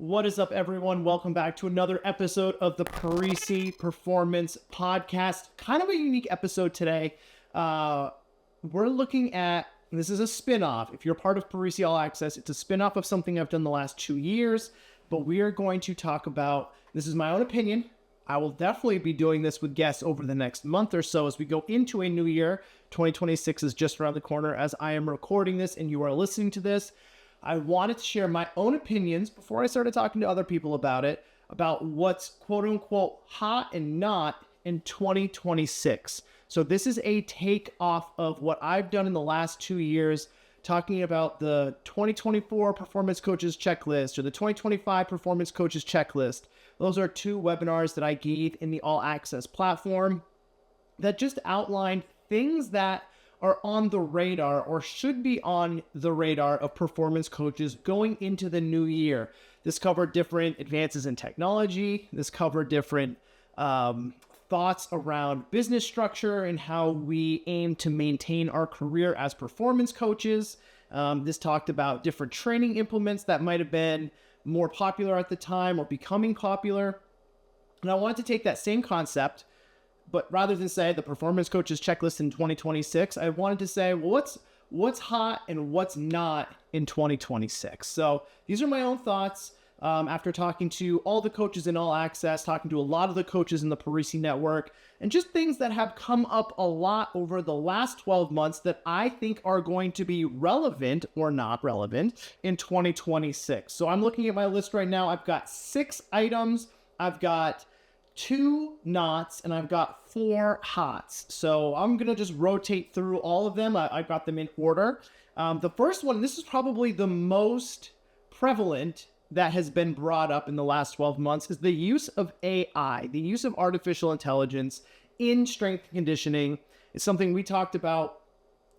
What is up, everyone? Welcome back to another episode of the Parisi Performance Podcast. Kind of a unique episode today. We're looking at, this is a spin-off. If you're part of Parisi All Access, it's a spin-off of something I've done the last 2 years, but we are going to talk about, this is my own opinion. I will definitely be doing this with guests over the next month or so as we go into a new year. 2026 is just around the corner as I am recording this and you are listening to this. I wanted to share my own opinions before I started talking to other people about it, about what's quote unquote hot and not in 2026. So this is a take off of what I've done in the last 2 years, talking about the 2024 Performance Coaches Checklist or the 2025 Performance Coaches Checklist. Those are 2 webinars that I gave in the All Access platform that just outlined things that are on the radar or should be on the radar of performance coaches going into the new year. This covered different advances in technology. This covered different thoughts around business structure and how we aim to maintain our career as performance coaches. This talked about different training implements that might have been more popular at the time or becoming popular. And I wanted to take that same concept, but rather than say the performance coaches checklist in 2026, I wanted to say, well, what's hot and what's not in 2026. So these are my own thoughts after talking to all the coaches in All Access, talking to a lot of the coaches in the Parisi network, and just things that have come up a lot over the last 12 months that I think are going to be relevant or not relevant in 2026. So I'm looking at my list right now. I've got 6 items. I've got 2 nots, and I've got 4 hots. So I'm going to just rotate through all of them. I've got them in order. The first one, this is probably the most prevalent that has been brought up in the last 12 months, is the use of AI, the use of artificial intelligence in strength and conditioning. It's something we talked about,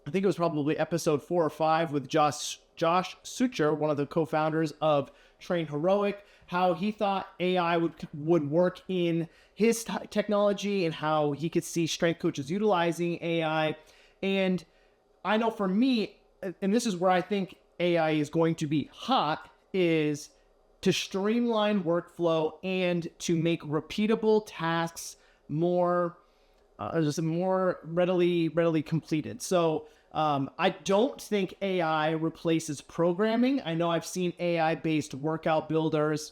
I think it was probably episode 4 or 5 with Josh Sucher, one of the co-founders of Train Heroic, how he thought AI would work in his technology and how he could see strength coaches utilizing AI. And I know for me, and this is where I think AI is going to be hot, is to streamline workflow and to make repeatable tasks more readily completed. So I don't think AI replaces programming. I know I've seen AI-based workout builders.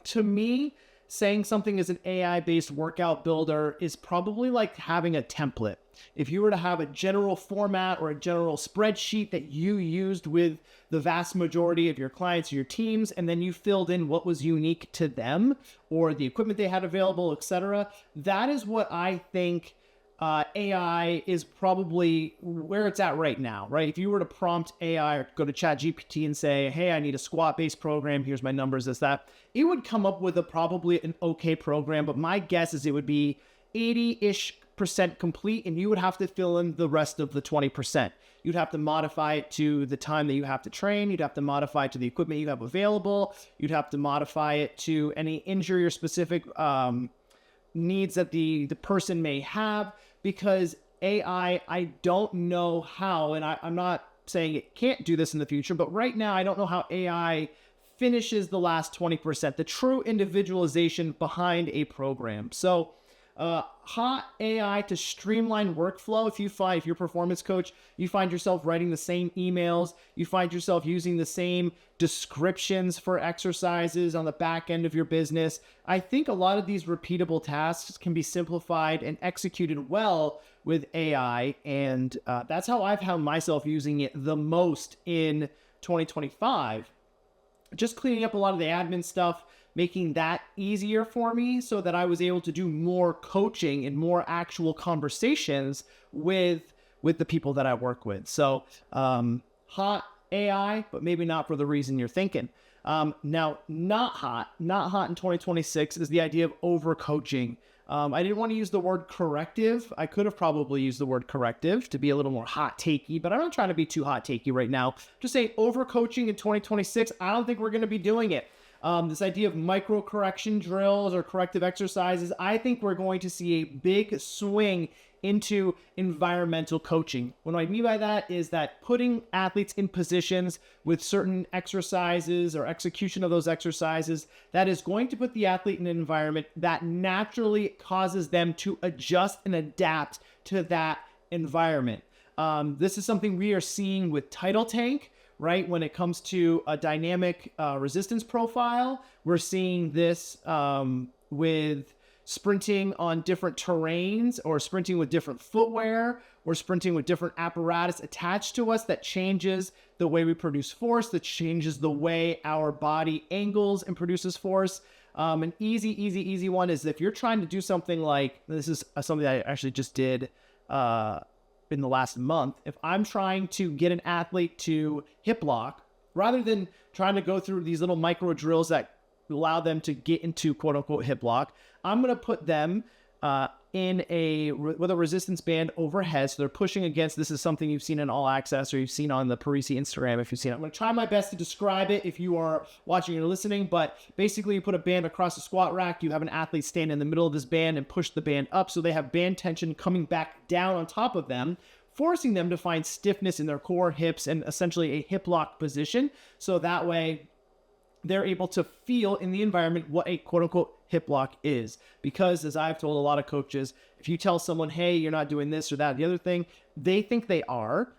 To me, saying something is an AI-based workout builder is probably like having a template. If you were to have a general format or a general spreadsheet that you used with the vast majority of your clients or your teams, and then you filled in what was unique to them or the equipment they had available, etc., that is what I think AI is probably where it's at right now, right? If you were to prompt AI or go to ChatGPT and say, hey, I need a squat-based program, here's my numbers, that, it would come up with probably an okay program, but my guess is it would be 80-ish% complete, and you would have to fill in the rest of the 20%. You'd have to modify it to the time that you have to train. You'd have to modify it to the equipment you have available. You'd have to modify it to any injury or specific needs that the person may have, because AI, I don't know how, and I'm not saying it can't do this in the future, but right now I don't know how AI finishes the last 20%, the true individualization behind a program. So hot AI to streamline workflow. If you're a performance coach, you find yourself writing the same emails, you find yourself using the same descriptions for exercises on the back end of your business. I think a lot of these repeatable tasks can be simplified and executed well with AI. And that's how I've found myself using it the most in 2025. Just cleaning up a lot of the admin stuff, making that easier for me so that I was able to do more coaching and more actual conversations with the people that I work with. So hot AI, but maybe not for the reason you're thinking. Now, not hot in 2026 is the idea of overcoaching. I didn't want to use the word corrective. I could have probably used the word corrective to be a little more hot takey, but I'm not trying to be too hot takey right now. Just saying overcoaching in 2026, I don't think we're going to be doing it. This idea of micro correction drills or corrective exercises, I think we're going to see a big swing into environmental coaching. What I mean by that is that putting athletes in positions with certain exercises or execution of those exercises that is going to put the athlete in an environment that naturally causes them to adjust and adapt to that environment. This is something we are seeing with Tidal Tank, right? When it comes to a dynamic resistance profile, we're seeing this with sprinting on different terrains, or sprinting with different footwear, or sprinting with different apparatus attached to us that changes the way we produce force, that changes the way our body angles and produces force. An easy one is if you're trying to do something like, this is something that I actually just did in the last month. If I'm trying to get an athlete to hip lock, rather than trying to go through these little micro drills that allow them to get into quote unquote hip lock, I'm going to put them with a resistance band overhead. So they're pushing against, this is something you've seen in All Access, or you've seen on the Parisi Instagram if you've seen it. I'm going to try my best to describe it if you are watching or listening, but basically you put a band across the squat rack, you have an athlete stand in the middle of this band and push the band up so they have band tension coming back down on top of them, forcing them to find stiffness in their core, hips, and essentially a hip lock position. So that way they're able to feel in the environment what a quote unquote hip lock is. Because as I've told a lot of coaches, if you tell someone, hey, you're not doing this or that, the other thing, they think they are,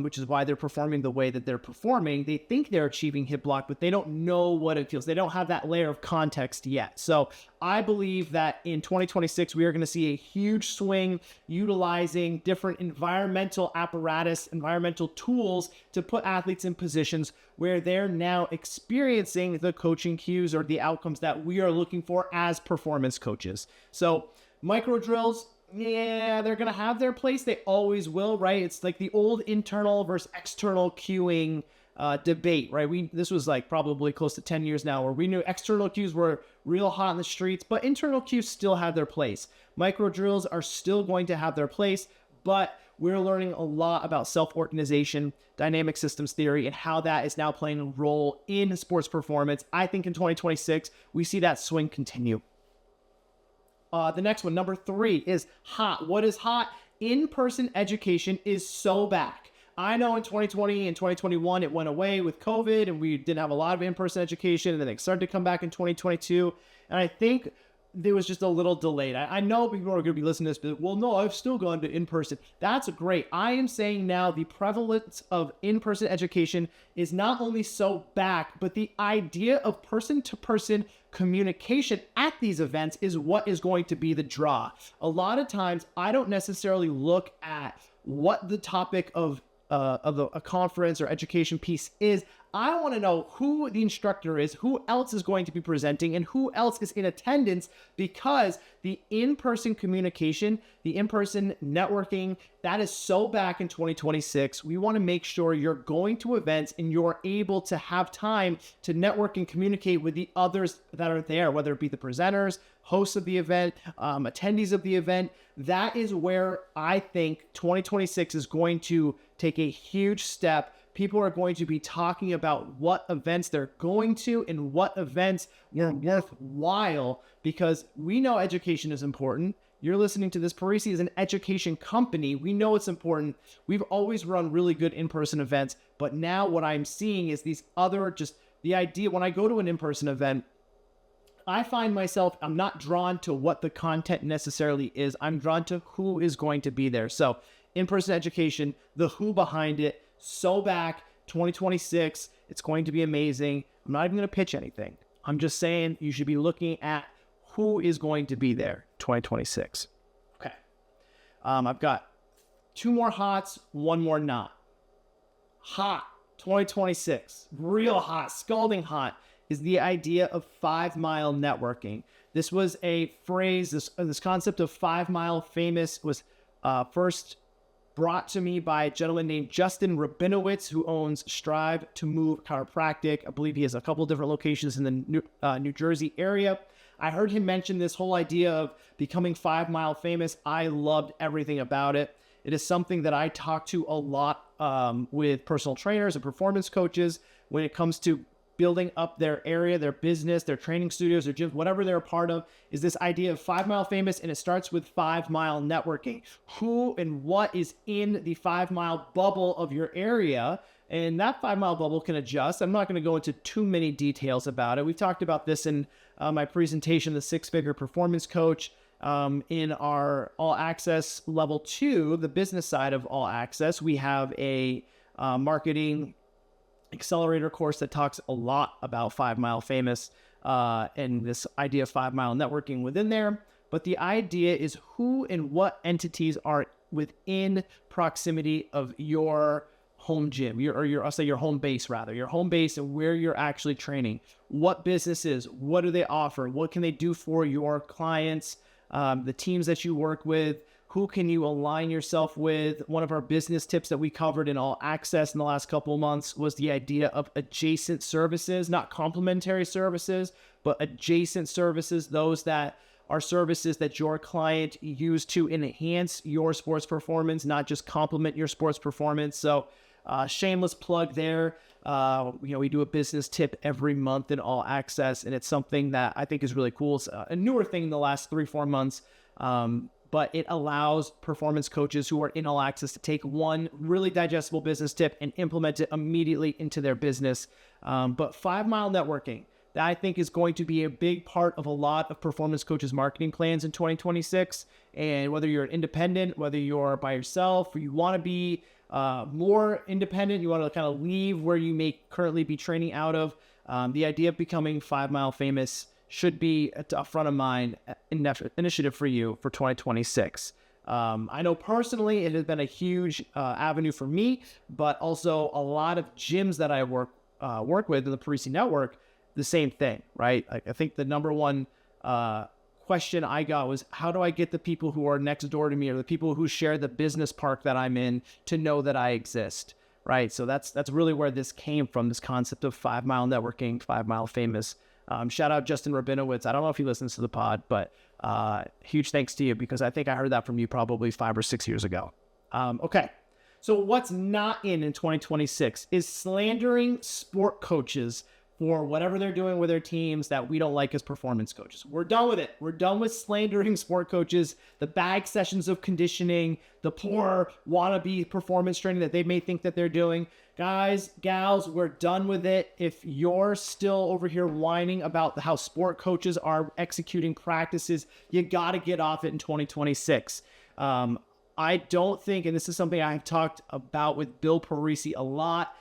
which is why they're performing the way that they're performing. They think they're achieving hip lock, but they don't know what it feels. They don't have that layer of context yet. So I believe that in 2026, we are going to see a huge swing utilizing different environmental apparatus, environmental tools to put athletes in positions where they're now experiencing the coaching cues or the outcomes that we are looking for as performance coaches. So micro drills, yeah, they're going to have their place. They always will, right? It's like the old internal versus external cueing debate, right? This was like probably close to 10 years now, where we knew external cues were real hot in the streets, but internal cues still have their place. Micro drills are still going to have their place, but we're learning a lot about self-organization, dynamic systems theory, and how that is now playing a role in sports performance. I think in 2026, we see that swing continue. The next one, number 3, is hot. What is hot? In-person education is so back. I know in 2020 and 2021, it went away with COVID and we didn't have a lot of in-person education, and then it started to come back in 2022. And I think there was just a little delayed. I know people are going to be listening to this, but well, no, I've still gone to in-person. That's great. I am saying now the prevalence of in-person education is not only so back, but the idea of person-to-person communication at these events is what is going to be the draw. A lot of times, I don't necessarily look at what the topic of a conference or education piece is. I want to know who the instructor is, who else is going to be presenting, and who else is in attendance, because the in-person communication, the in-person networking, that is so back in 2026. We want to make sure you're going to events and you're able to have time to network and communicate with the others that are there, whether it be the presenters, hosts of the event, attendees of the event. That is where I think 2026 is going to take a huge step. People are going to be talking about what events they're going to and what events are worthwhile, because we know education is important. You're listening to this. Parisi is an education company. We know it's important. We've always run really good in-person events, but now what I'm seeing is these other, just the idea, when I go to an in-person event, I find myself, I'm not drawn to what the content necessarily is. I'm drawn to who is going to be there. So in-person education, the who behind it, so back 2026, it's going to be amazing. I'm not even going to pitch anything. I'm just saying you should be looking at who is going to be there 2026. Okay. I've got 2 more hots, 1 more not. Hot 2026, real hot, scalding hot, is the idea of 5-mile networking. This was a phrase, this concept of 5-mile famous was first brought to me by a gentleman named Justin Rabinowitz, who owns Strive to Move Chiropractic. I believe he has a couple of different locations in the New Jersey area. I heard him mention this whole idea of becoming 5-mile famous. I loved everything about it. It is something that I talk to a lot with personal trainers and performance coaches when it comes to building up their area, their business, their training studios, their gyms, whatever they're a part of, is this idea of 5 Mile Famous, and it starts with 5 Mile networking. Who and what is in the 5 Mile bubble of your area? And that 5 Mile bubble can adjust. I'm not going to go into too many details about it. We've talked about this in my presentation, The 6-Figure Performance Coach, in our All Access Level 2, the business side of All Access. We have a marketing accelerator course that talks a lot about 5 Mile Famous and this idea of 5 Mile networking within there. But the idea is who and what entities are within proximity of your home gym, I'll say your home base rather, your home base and where you're actually training. What businesses, what do they offer? What can they do for your clients, the teams that you work with? Who can you align yourself with? One of our business tips that we covered in All Access in the last couple of months was the idea of adjacent services, not complementary services, but adjacent services, those that are services that your client use to enhance your sports performance, not just complement your sports performance. So shameless plug there. We do a business tip every month in All Access, and it's something that I think is really cool. It's a newer thing in the last 3-4 months, but it allows performance coaches who are in All Access to take one really digestible business tip and implement it immediately into their business. But 5 Mile networking, that I think is going to be a big part of a lot of performance coaches' marketing plans in 2026. And whether you're an independent, whether you're by yourself, or you want to be more independent, you want to kind of leave where you may currently be training out of, the idea of becoming 5 Mile Famous should be a front of mind initiative for you for 2026. I know personally it has been a huge avenue for me, but also a lot of gyms that I work with in the Parisi network, the same thing, right? I think the number one question I got was, how do I get the people who are next door to me or the people who share the business park that I'm in to know that I exist, right? So that's really where this came from, this concept of 5 Mile networking, 5 Mile Famous. Shout out Justin Rabinowitz. I don't know if he listens to the pod, but huge thanks to you, because I think I heard that from you probably 5 or 6 years ago. Okay. So what's not in 2026 is slandering sport coaches for whatever they're doing with their teams that we don't like as performance coaches. We're done with it. We're done with slandering sport coaches, the bag sessions of conditioning, the poor wannabe performance training that they may think that they're doing. Guys, gals, we're done with it. If you're still over here whining about how sport coaches are executing practices, you got to get off it in 2026. I don't think, and this is something I've talked about with Bill Parisi a lot,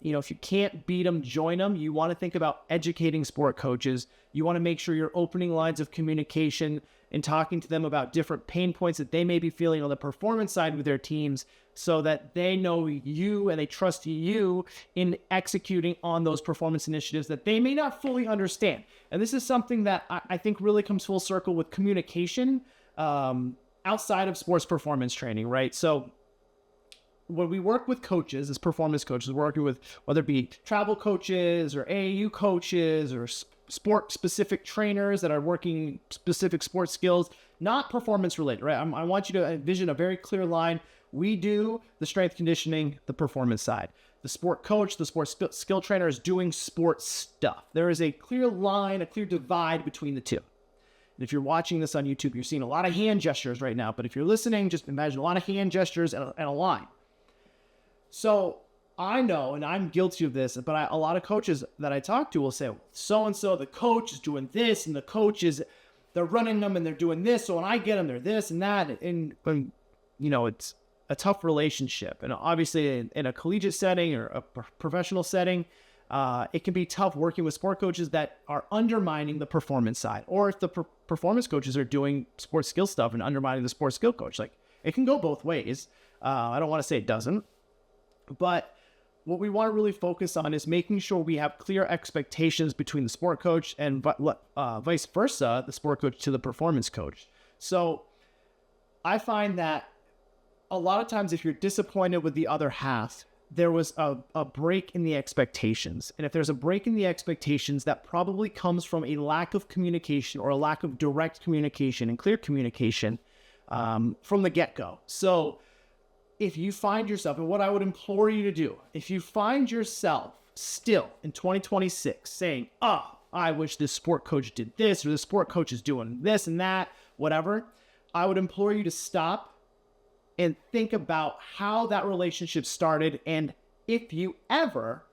if you can't beat them, join them. You want to think about educating sport coaches. You want to make sure you're opening lines of communication and talking to them about different pain points that they may be feeling on the performance side with their teams, so that they know you and they trust you in executing on those performance initiatives that they may not fully understand. And this is something that I think really comes full circle with communication outside of sports performance training, right? So when we work with coaches, as performance coaches, we're working with whether it be travel coaches or AAU coaches or sport-specific trainers that are working specific sports skills, not performance-related, right? I want you to envision a very clear line. We do the strength conditioning, the performance side. The sport coach, the sports skill trainer is doing sports stuff. There is a clear line, a clear divide between the two. And if you're watching this on YouTube, you're seeing a lot of hand gestures right now. But if you're listening, just imagine a lot of hand gestures and a line. So I know, and I'm guilty of this, but a lot of coaches that I talk to will say, so-and-so, the coach is doing this, and the coach is, they're running them, and they're doing this, so when I get them, they're this and that. And when, it's a tough relationship. And obviously in a collegiate setting or a professional setting, it can be tough working with sport coaches that are undermining the performance side. Or if the performance coaches are doing sports skill stuff and undermining the sports skill coach. Like, it can go both ways. I don't want to say it doesn't. But what we want to really focus on is making sure we have clear expectations between the sport coach and vice versa, the sport coach to the performance coach. So I find that a lot of times if you're disappointed with the other half, there was a break in the expectations. And if there's a break in the expectations, that probably comes from a lack of communication or a lack of direct communication and clear communication from the get-go. So if you find yourself, and what I would implore you to do, if you find yourself still in 2026 saying, oh, I wish this sport coach did this, or this sport coach is doing this and that, whatever, I would implore you to stop and think about how that relationship started, and if you ever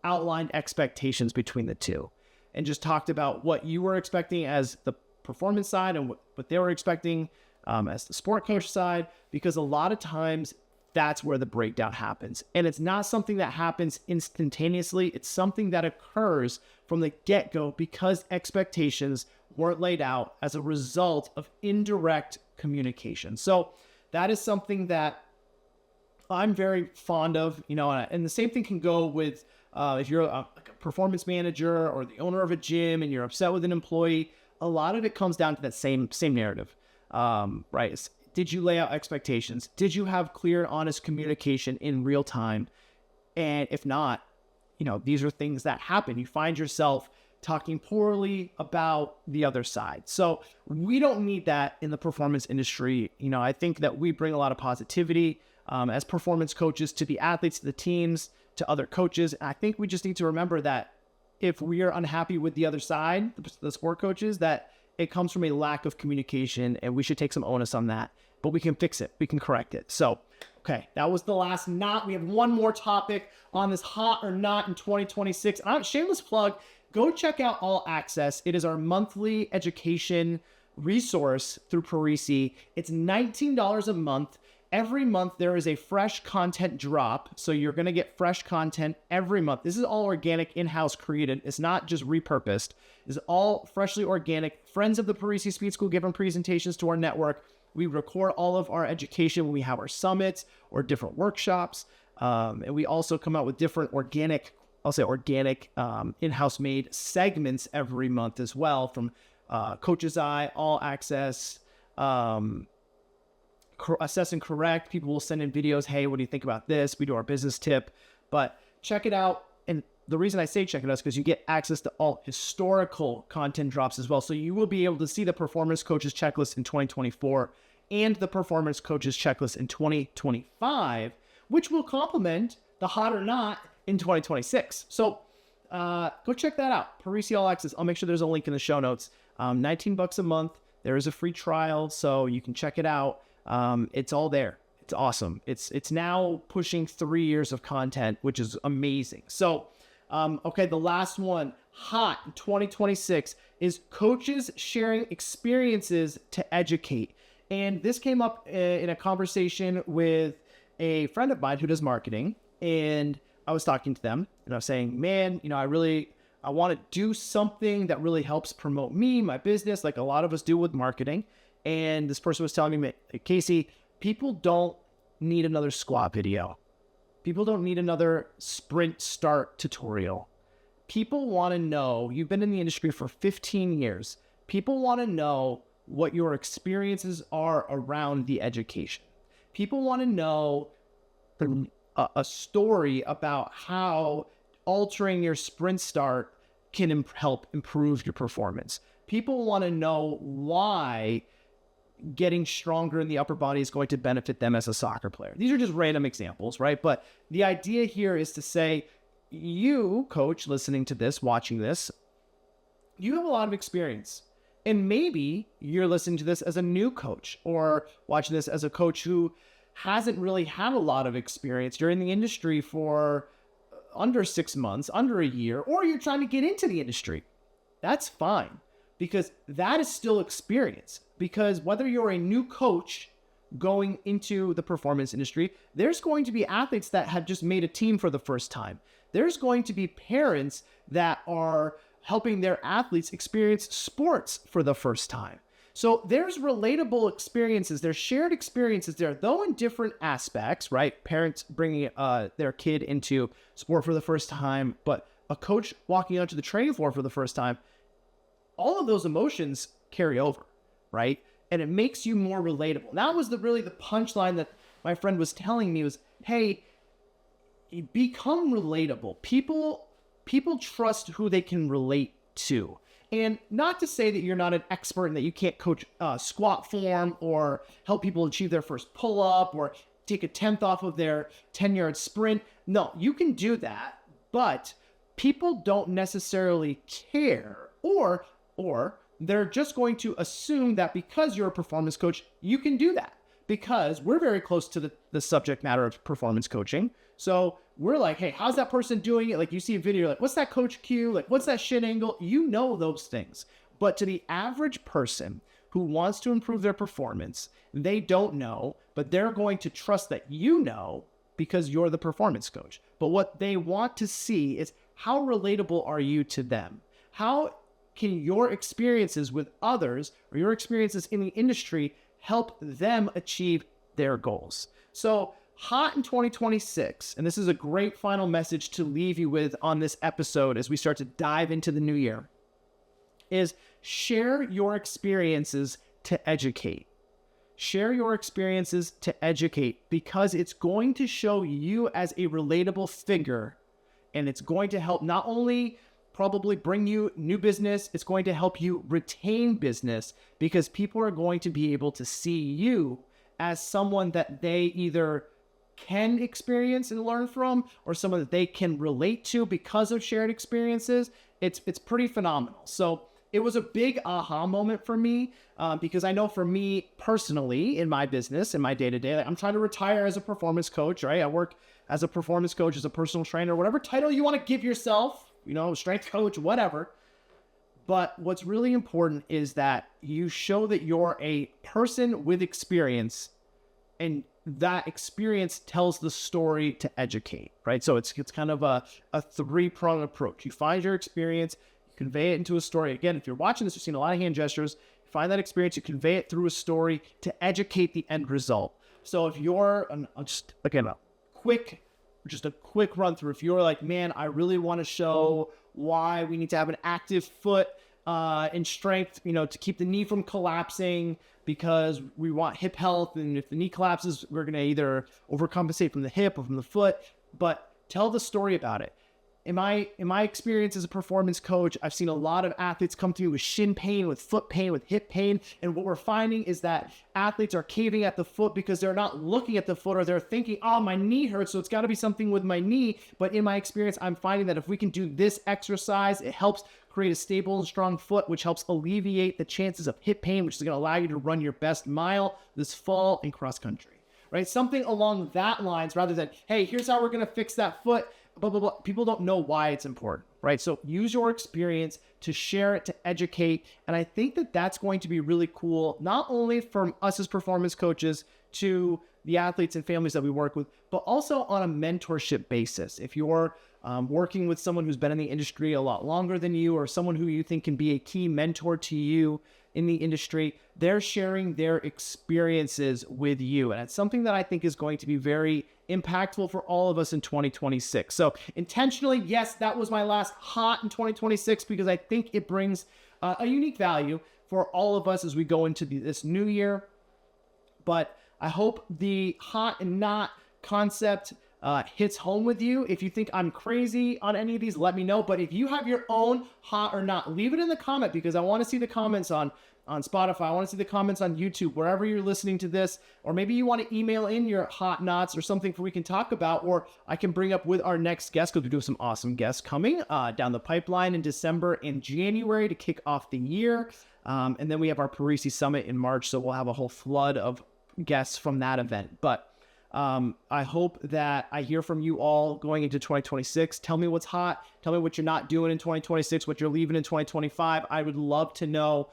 outlined expectations between the two and just talked about what you were expecting as the performance side and what they were expecting as the sport coach side, because a lot of times that's where the breakdown happens. And it's not something that happens instantaneously. It's something that occurs from the get-go because expectations weren't laid out as a result of indirect communication. So that is something that I'm very fond of, and the same thing can go with if you're a performance manager or the owner of a gym and you're upset with an employee. A lot of it comes down to that same narrative, right? Did you lay out expectations? Did you have clear, honest communication in real time? And if not, these are things that happen. You find yourself talking poorly about the other side. So we don't need that in the performance industry. I think that we bring a lot of positivity as performance coaches to the athletes, to the teams, to other coaches. And I think we just need to remember that if we are unhappy with the other side, the sport coaches, that it comes from a lack of communication, and we should take some onus on that. But we can fix it. We can correct it. So, okay, that was the last not. We have one more topic on this hot or not in 2026. Shameless plug, go check out All Access. It is our monthly education resource through Parisi. It's $19 a month. Every month there is a fresh content drop. So you're going to get fresh content every month. This is all organic, in-house created. It's not just repurposed. It's all freshly organic. Friends of the Parisi Speed School giving presentations to our network. We record all of our education when we have our summits or different workshops. And we also come out with different organic, in-house made segments every month as well, from Coach's Eye, All Access, Assess and Correct. People will send in videos. Hey, what do you think about this? We do our business tip, but check it out. And the reason I say check it out is because you get access to all historical content drops as well. So you will be able to see the Performance Coaches Checklist in 2024 and the Performance Coaches Checklist in 2025, which will complement the Hot or Not in 2026. So go check that out. Parisi All Access. I'll make sure there's a link in the show notes. $19 a month. There is a free trial, so you can check it out. It's all there. It's awesome. It's now pushing 3 years of content, which is amazing. So, okay, the last one, hot in 2026, is coaches sharing experiences to educate. And this came up in a conversation with a friend of mine who does marketing, and I was talking to them, and I was saying, man, I want to do something that really helps promote me, my business, like a lot of us do with marketing. And this person was telling me, Casey, people don't need another squat video. People don't need another sprint start tutorial. People want to know, you've been in the industry for 15 years. People want to know what your experiences are around the education. People want to know a story about how altering your sprint start can help improve your performance. People want to know why getting stronger in the upper body is going to benefit them as a soccer player. These are just random examples, right? But the idea here is to say, you, coach, listening to this, watching this, you have a lot of experience. And maybe you're listening to this as a new coach or watching this as a coach who hasn't really had a lot of experience. You're in the industry for under 6 months, under a year, or you're trying to get into the industry. That's fine, because that is still experience. Because whether you're a new coach going into the performance industry, there's going to be athletes that have just made a team for the first time. There's going to be parents that are helping their athletes experience sports for the first time. So there's relatable experiences, there's shared experiences there, though in different aspects, right? Parents bringing their kid into sport for the first time, but a coach walking onto the training floor for the first time, all of those emotions carry over, right? And it makes you more relatable. And that was really the punchline that my friend was telling me was, hey, become relatable. People trust who they can relate to. And not to say that you're not an expert and that you can't coach squat form or help people achieve their first pull-up or take a 10th off of their 10-yard sprint. No, you can do that, but people don't necessarily care, or they're just going to assume that because you're a performance coach, you can do that, because we're very close to the subject matter of performance coaching. So we're like, hey, how's that person doing it? Like, you see a video, like, what's that coach cue? Like, what's that shin angle? You know those things. But to the average person who wants to improve their performance, they don't know, but they're going to trust that you know because you're the performance coach. But what they want to see is, how relatable are you to them? How can your experiences with others or your experiences in the industry help them achieve their goals? So hot in 2026, and this is a great final message to leave you with on this episode as we start to dive into the new year, is share your experiences to educate. Share your experiences to educate, because it's going to show you as a relatable figure, and it's going to help not only probably bring you new business, it's going to help you retain business, because people are going to be able to see you as someone that they either can experience and learn from, or someone that they can relate to because of shared experiences. It's pretty phenomenal. So it was a big aha moment for me, because I know for me personally in my business, in my day-to-day, like, I'm trying to retire as a performance coach, right? I work as a performance coach, as a personal trainer, whatever title you want to give yourself, strength coach, whatever. But what's really important is that you show that you're a person with experience, and that experience tells the story to educate, right? So it's kind of a three-pronged approach. You find your experience, you convey it into a story. Again, if you're watching this, you're seeing a lot of hand gestures. You find that experience, you convey it through a story to educate the end result. So if you're, just a quick run through. If you're like, man, I really want to show why we need to have an active foot in strength, to keep the knee from collapsing, because we want hip health. And if the knee collapses, we're going to either overcompensate from the hip or from the foot, but tell the story about it. In my experience as a performance coach, I've seen a lot of athletes come to me with shin pain, with foot pain, with hip pain. And what we're finding is that athletes are caving at the foot because they're not looking at the foot, or they're thinking, oh, my knee hurts, so it's got to be something with my knee. But in my experience, I'm finding that if we can do this exercise, it helps create a stable and strong foot, which helps alleviate the chances of hip pain, which is going to allow you to run your best mile this fall in cross country, right? Something along that lines, rather than, hey, here's how we're going to fix that foot, blah, blah, blah. People don't know why it's important, right? So use your experience to share it, to educate. And I think that that's going to be really cool, not only from us as performance coaches to the athletes and families that we work with, but also on a mentorship basis. If you're working with someone who's been in the industry a lot longer than you, or someone who you think can be a key mentor to you in the industry, they're sharing their experiences with you. And it's something that I think is going to be very impactful for all of us in 2026. So intentionally, yes, that was my last hot in 2026, because I think it brings a unique value for all of us as we go into this new year. But I hope the hot and not concept hits home with you. If you think I'm crazy on any of these, let me know. But if you have your own hot or not, leave it in the comment, because I want to see the comments on Spotify. I want to see the comments on YouTube, wherever you're listening to this. Or maybe you want to email in your hot knots or something we can talk about, or I can bring up with our next guest, because we do have some awesome guests coming down the pipeline in December and January to kick off the year. And then we have our Parisi Summit in March, so we'll have a whole flood of guests from that event. But I hope that I hear from you all going into 2026. Tell me what's hot. Tell me what you're not doing in 2026, what you're leaving in 2025. I would love to know,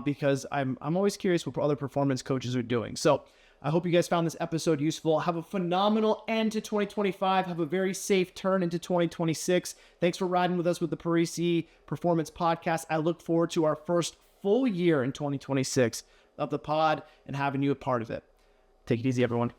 because I'm always curious what other performance coaches are doing. So I hope you guys found this episode useful. Have a phenomenal end to 2025. Have a very safe turn into 2026. Thanks for riding with us with the Parisi Performance Podcast. I look forward to our first full year in 2026 of the pod and having you a part of it. Take it easy, everyone.